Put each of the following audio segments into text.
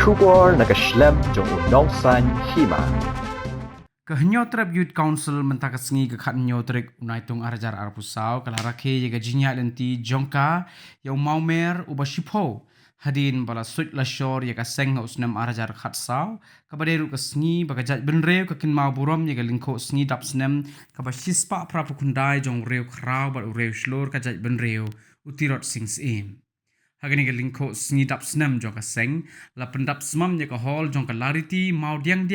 Shubor nakaslem jong unongsan hima. Kehenyotrep Youth Council mentakas ngi ke khatnyotrek unaitung arajar arpusau kalarake ye gajinya lenti jongka yau maumer uba shipho hadin bala sut lashor ye kaseng usnam arajar khatsau kabaderu kasngi bagajat benrew kakin mau burom ye galingko sngi dapsnem kabashispa prapukundai jong rew khrau bal rew shlor kajat benrew utirot sings im hagani galingko sngi dapsnem jong kaseng la pendap smam ye ka hol jong kalariti mau diang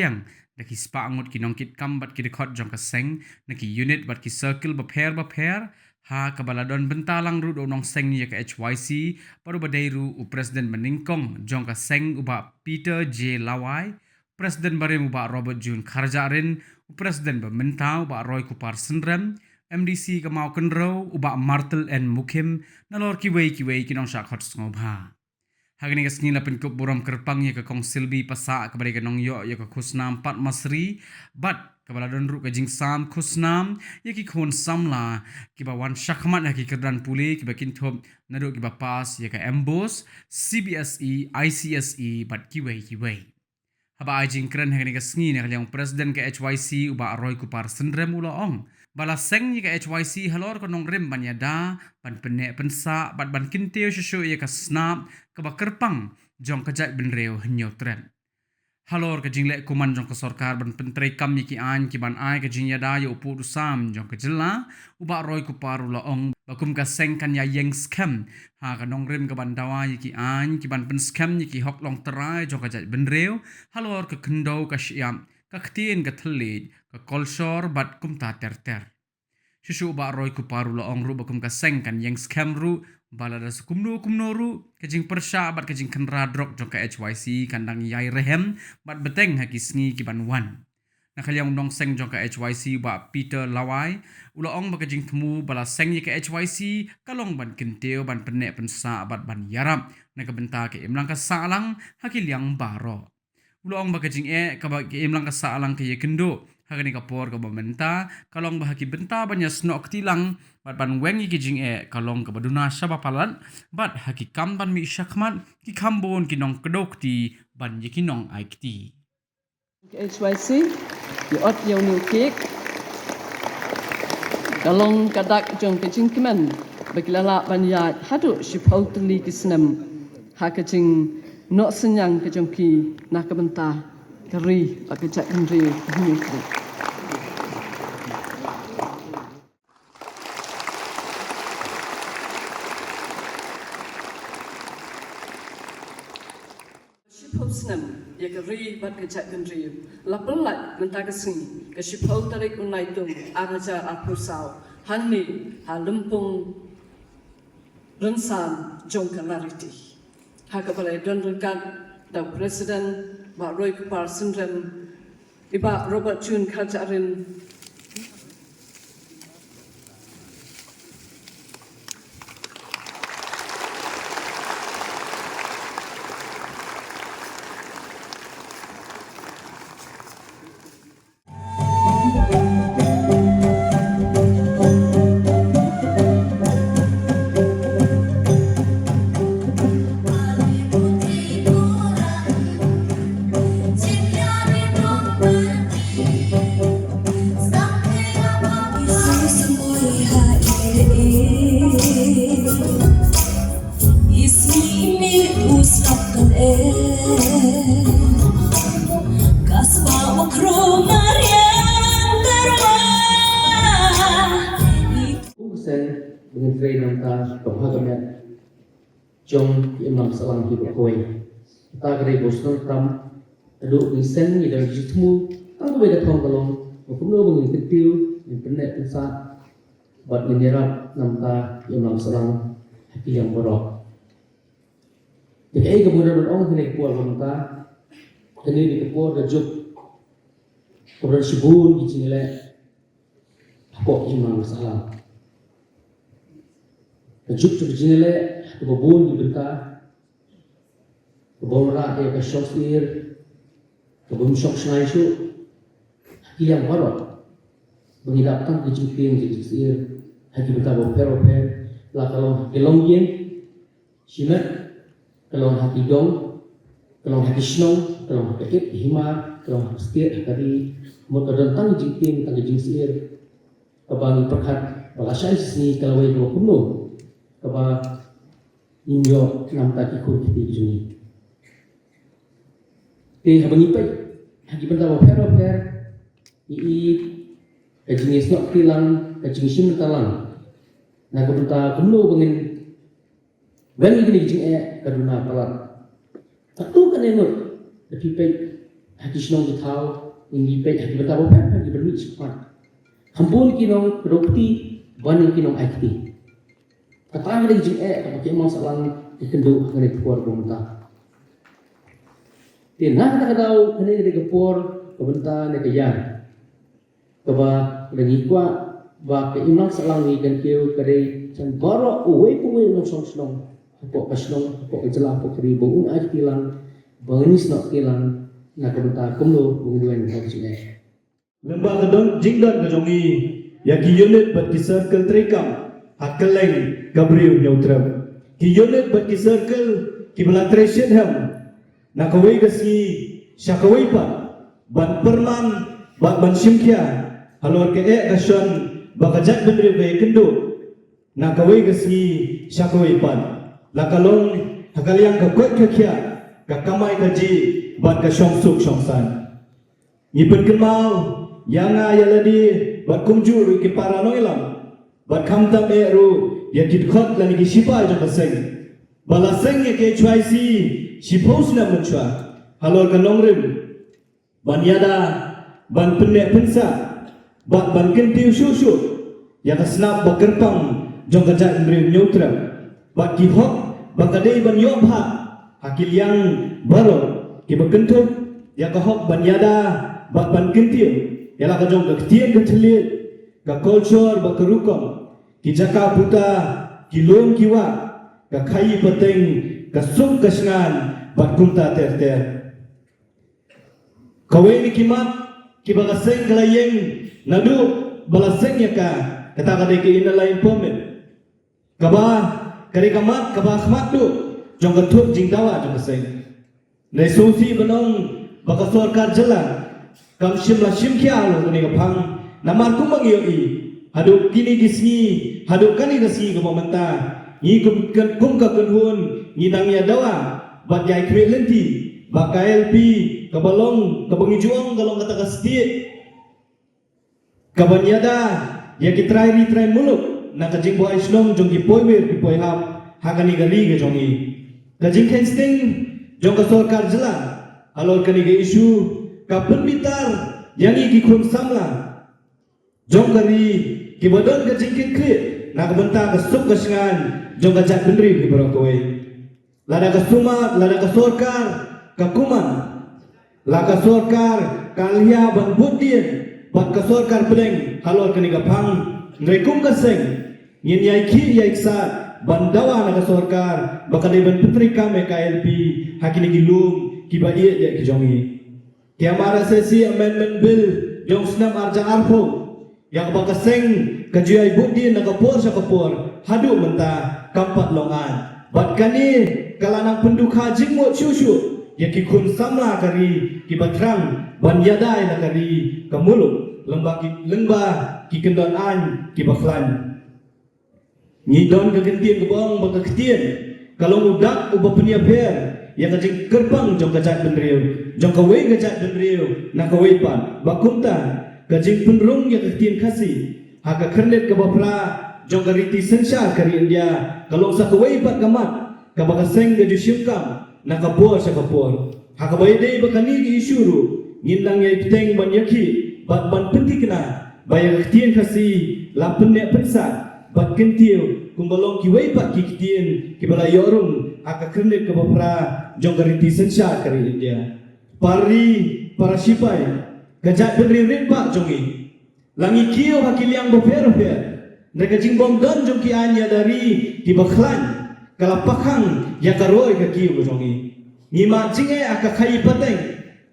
Naki spa angut ki nongkit kam bat ki record jong kaseng naki unit bat ki circle baper ha kabaladon bentalang ru do nong seng ye ka HYC baru badairu u president meningkong jong kaseng uba Peter J Lawai president barem uba Robert Jun Kharjarin u president ba mentau ba Roy Kupar Sendrem MDC ka mau kenro uba Martel and Mukim nalor ki wei ki nong syak hot ngobha Hagani kasni la penkup buram kerpang ye ke kong silbi pasa kepada ke nong yo ye ke kusnam pat masri bat kebala don ru ke jing sam kusnam ye ki khon samla ki ba wan shakmat ki kerdan puli ki ba kin thop nadu ki ba pas ye ke embos CBSE ICSE bat ki wei haba ajing kren hagani kasni ne yang presiden ke HYC uba Roy Kupar Sendrem ula ong bala seng ye ke HYC halor ko nong rem banyada ban penek pensa bat ban kinteu shushu ye ka snap ke ba kerpang jong kajat benrew henyo tren halor ke jingle kuman jong ke sorkar ban pentrei kam ye ki an ki ban ai ke jinyada ye upu dusam jong ke jela uba Roy Kupar ula ong bakum ka seng kan ya yeng scam ha ka nong rem ke ban dawa ye ki an ki ban pen scam ye ki hok long terai jong kajat benrew halor ke kendo ka syiam ka ktien ka thelid ka kolshor bat kumta ter Shushu ba Roy Kupar ula ong ru bakum ka seng kan yang scam ru balada kumno ru kajing persya bat kajing kenra drok jong ka HYC kandang yai rehem bat beteng haki sngi ki ban wan nak yang dong seng jong ka HYC ba Peter Lawai ula ong ba kajing temu bala seng ye ka HYC kalong ban kenteu ban penek pensa bat ban yarap nak benta ke imlang ka salang haki liang baro ula ong ba kajing ka ba ke imlang ka salang ke ye kendo hagani kapor ka bamenta kalong bahaki benta banya snok tilang bat ban wengi kijing kalong ka baduna sabapalan bat haki kamban mi syakmat ki kambon kinong kedokti ban yikinong aikti HYC di ot yang new cake kalong kadak jong kijing kemen bagilala banya hadu shipau teli kisnem hakajing nok senyang kejong ki nakabenta kari bakajak indri new cake Pusnam ya kari bat kejak gendri lapelat mentakasni ke shipau tarik unaitung araja apusau hani halempung rensan jongkalariti hakapalai don rekat da presiden ba Roy Kupar Sendrem iba Robert Jun Kharjarin dengan train nanta penghagamnya jong imam salam ki berkoi ta gre boston tam adu isen ni dan jitmu ta be da thong kalong kumno bang ketiu ni penek pensa bat menyerap nanta imam salam hati yang borok jadi kemudian orang kene kual nanta kene di kepor da juk kemudian sibun ki jingle pok imam salam Juk tu jingle kebun di benta kebun ra ke shosir kebun shok snai shu yang baru mengidapkan kejupin jisir haki benta bo pero la kalau gelong yen simet kalau hati dong kalau hadisno kalau hakit hima kalau setiap hari mau tentang jingtin tentang jingsir kabang perkat balasai sini kalau way dua kuno kaba injo nam tak ikut di juni ti habang ipai hagi benda per i kajing isnok tilang kajing sim talang na kabenta kuno bangin bani gini jing kaduna palat satu kan enor tapi pe hadis nong ditau ini pe hagi benda per hagi berni cepat hampun kinong produkti bani kinong akti katang lagi jing pakai masalah dikendu ngene kuar bumta tinah kata kadau kene de kepor kabenta ne kayan kaba lagi kwa ba ke imang salang ni kan kieu kare chan baro uwe nong song pok kasnong pok jela pok ribu un aj tilang bangnis nok tilang na kabenta kumlo bunguen hojine Lembah kedong jingdan kejongi ya ki unit bat ki circle trekam hakeleng gabriel nyautrem ki unit bat ki circle ki belatration ham na kawai gasi syakawai pa ban perman ban simkia halor ke gason bakajat bendri be kendo na kawai gasi syakawai pan la kalong hakaliang ka kot kya ka kamai kaji ban ka song san ni penkenmau Yanga yaladi bat kumjur ki paranoilam bat khamtam eru ya kidkhot lani ki sipai jo kaseng balaseng ye ke chwaisi sipos na muchwa halor kanongrim ban yada ban penne pensa ban kentiu susu ya kasnap bakerpang jong kajak mrim nyutra bat ki hok bakadei ban yobha hakil yang baro ki bakentup ya ka hok ban yada ban kentiu yalah kajong ka ketian ka telit ka culture ba kerukam ki jaka buta ki lom kiwa ka khai pateng ka sum kasngan bat kumta ter kawe ni kimat ki ba kaseng kalayeng nadu balaseng ya ka kata ka ki ina lain pomen kaba kari kamat kaba khmat du jong ka thup jing dawa jong kaseng nei sosi banong ba ka sarkar jalan kam shimla shimkia lo ni kapang namar kumang yoi haduk kini gisni haduk kani gasi ke momenta ni kum ka kunhun ni nangya dawa bat jai kre lenti ba KLP ka balong ka bangijuang galong kata kasti ka banyada ya ki try muluk na ka jing boy slong jong ki poiwer ki poi hap hakani gali ge jongi ka jing kensting jong ka sarkar jela alor kani ge isu kapun bitar yang iki kun samla jong kari ki bodon ka jingkit kri na ka benta ka sup ka singan jong ka jak bendri ki barokoi lada ka sumat lada ka sorkar ka kuman la ka sorkar kalia ban budien bat ka sorkar peleng halor kani ka phang nrekum ka seng yin yai ki yai sa bandawa na ka sorkar bakale ban putri kame KLP hakini ki lum ki ba ye de ki jongi कि हमारा सेसी amendment bill जो उसनम arja arpo yang bakaseng kajuai budi nakapor sa kapor hadu menta kampat longan bat kani kalanang pendukha jingmo chuchu yaki kun samla kari ki batrang ban yadai na kari kamulu lembah ki kendon an ki baklan ni don kagentian kebong bakaktian kalau udak uba punya per yang kajing kerbang jong kajak bendriu jong kawe kajak bendriu na kawe pan bakunta kajing penrung yang ketian kasih haka kernet ke bapra jong kariti sensha kari India kalau sa kawe pat kamat kabakaseng gaju syukam na kapor sa kapor haka bayde bakani ki isuru ngindang yai peteng ban yaki bat ban pentikna bayar ketian kasih lapen ne pensa bat kentiu kumbalong ki wei pat ki ketian ki balayorung aka kernet ke bapra jong kariti sensha kari India pari para sipai gajak bendri rimpa jongi langi kio hakiliang bofer mereka jingbong don jong ki anya dari ki baklan kalapakang ya karoi ka kio jongi ni ma jinge aka khai pateng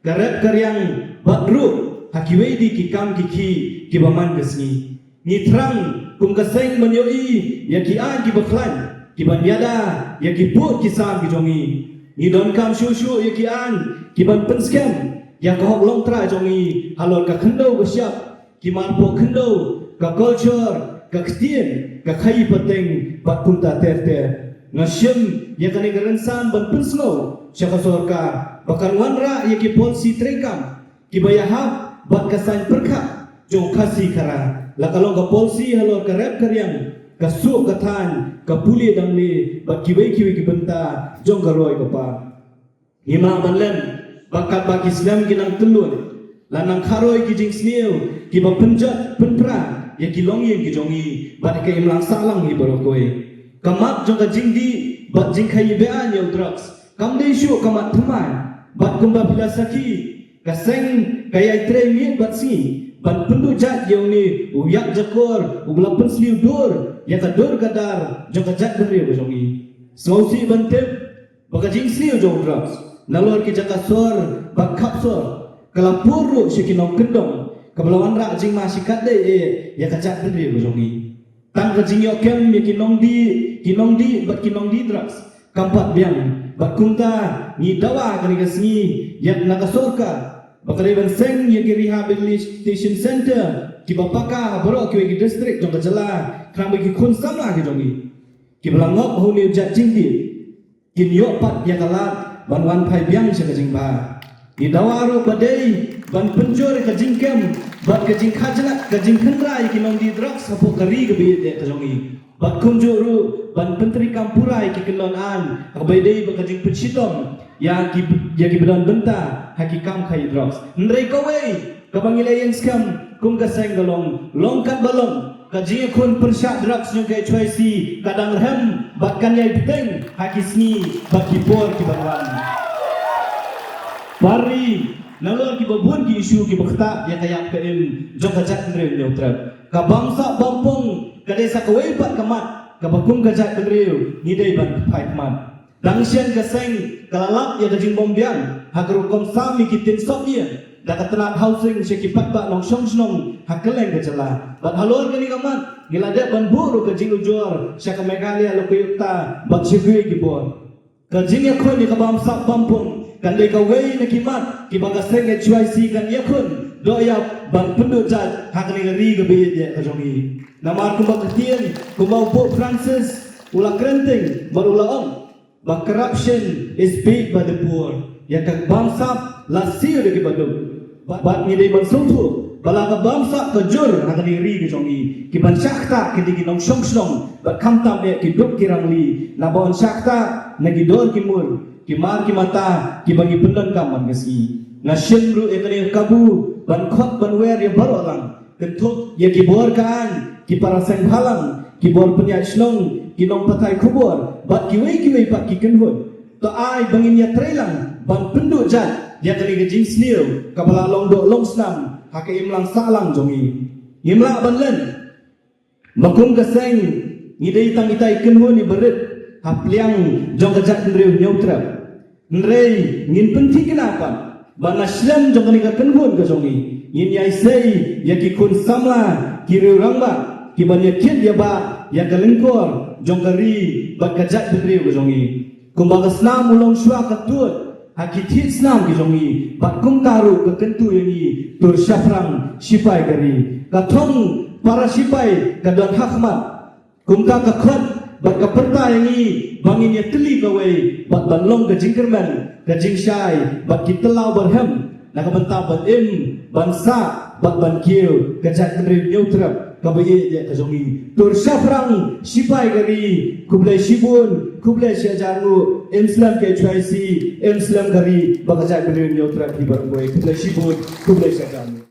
garap karyang badru hakiwei di ki kam ki baman gesni ni trang kum kaseng menyoi ya ki an ki baklan ki banyada ya ki put ki sam ki jongi ni don kam shu ye ki an ki ban pen scam ya ka hok long tra jong i halor ka khndo ka siap ki man po khndo ka culture ka ktien ka khai pateng pat kunta ter ngasyem ya kani garansan ban pen snow syaka sorka bakan wanra ye ki polisi trekam ki bayahab bat kasan perkha jong khasi khara la kalong ka polisi halor ka rap karyang ka su ka than ka puli dangli bat kiwei ki benta jong ka roi ka pa hima banlen bakat bak Islam kinang telun lanang kharoi ki jing sniu ki ba penjat penpra ya ki longyen ki jongi bat ka imlang salang hi barokoi kamat jong ka jing di bat jing khai bean yo drugs kam dei shu kamat thman bat kumba filasaki kaseng kaya tre mi bat si ban pendu jat yo ni uyak jakor ubla pensliu dur ya ka dur gadar jong ka jat beri ba jongi sausi bantep baka jing sliu jong drugs nalor ki jaka sor bak khap sor kala puru shikinong kendong kabelawan rak jing masikat de ya ka jat beri ba jongi tang ka jing yo kem ya kinong di bat kinong di drugs kampat biang bat kunta ni dawa kani kasni yak nagasorka bakari ban seng ye ki rehabilitation center ki bapaka baro ki district jong kajala kram ki khun samla ki jongi ki belangok ho ni ja jingdi ki nyo pat ya kalat ban wan phai biang se ka jingba ni dawaru badai ban penjor ka jingkem bat ka jing khajla ka jing khandra ki nong di drugs hapo kari ka bi de ka jongi bat kunjuru ban penteri kampura ki kelon an ka badai ba ka jing pensitom ya ki bedan benta hakikam khai drugs ndrei kawei kabangila yang scam kum ka seng galong longkat balong ka jing khun persyak drugs nyu kai choisi kadang rem bakkan yai piteng hakisni baki por ki banwan pari nalor ki babun ki isu ki bakta ya kayak ke im jong ka jat ndrei neutrap ka bangsa bampong ka desa kawei pat kamat ka bakum ka jat ndrei ni dei ban phai mat Dangsian kaseng kalalak ya dajing bombian hagru kom sami kitin sopia da katenat housing sekipat ba nong song snong hakeleng ke jala bat halor kani kaman ngilade ban buru ke jing ujor syaka megalia lokuyukta bat sigui gibor ke jing ya khon ni ka bam sak bampung kan le ka wei na kimat ki baga seng ya chuaisi kan ya khon do ya ban pendu jat hakni ri ke be ya ka jongi namar kumba ketien kumba po Francis ula krenteng baru ula om. But corruption is paid by the poor. Ya ka bangsa la siu de kibadum. But ni dei bansutu. Bala ka bangsa ka jur ha ni ri ki jongi. Ki ban syakta ki di nong song song. But kam tam e ki duk ki rangli. Na bon syakta na ki dor ki mur. Ki mar ki mata ki bagi pendan kam man kasi. Na shimru e kani kabu ban khot ban wer ya baro lang. Kentuk ya ki bor kan ki para seng halang ki bor penyat shlong kinong patai kubur bat kiwei pat ki kenhun to ai bangin ya trelang ban pendu jat ya kali gejing sniu kapala long do long snam hake imlang salang jongi imla banlen makum kaseng ngidei tang itai kenhun ni berit hapliang jong kajat ndreu neutrap ndrei ngin penti kenapa ban aslam jong kani ka kenhun ka jongi ngin yai sei ya ki kun samla ki rangba ki ban ya kit ya ba ya galengkor jong kari bat kajat bedriu ke jongi kumbaga snam ulong shwa katut hakithit snam ke jongi bat kum karu ke kentu yangi tur syafrang sipai kari kathong para sipai kadon hakmat kumka ka khot bat ka perta yangi bangin ya teli kawai bat banlong ke jingkerman ke jingshai bat kitelau berhem na ka benta bat im bansa bat ban kiu kajat bedriu neutrap kabaye dia kajongi tur syafrang sipai kari kublai sibun kublai syajaru Islam ke choisi Islam kari bakaja beliau neutrap di barangoi kublai sibun kublai syajaru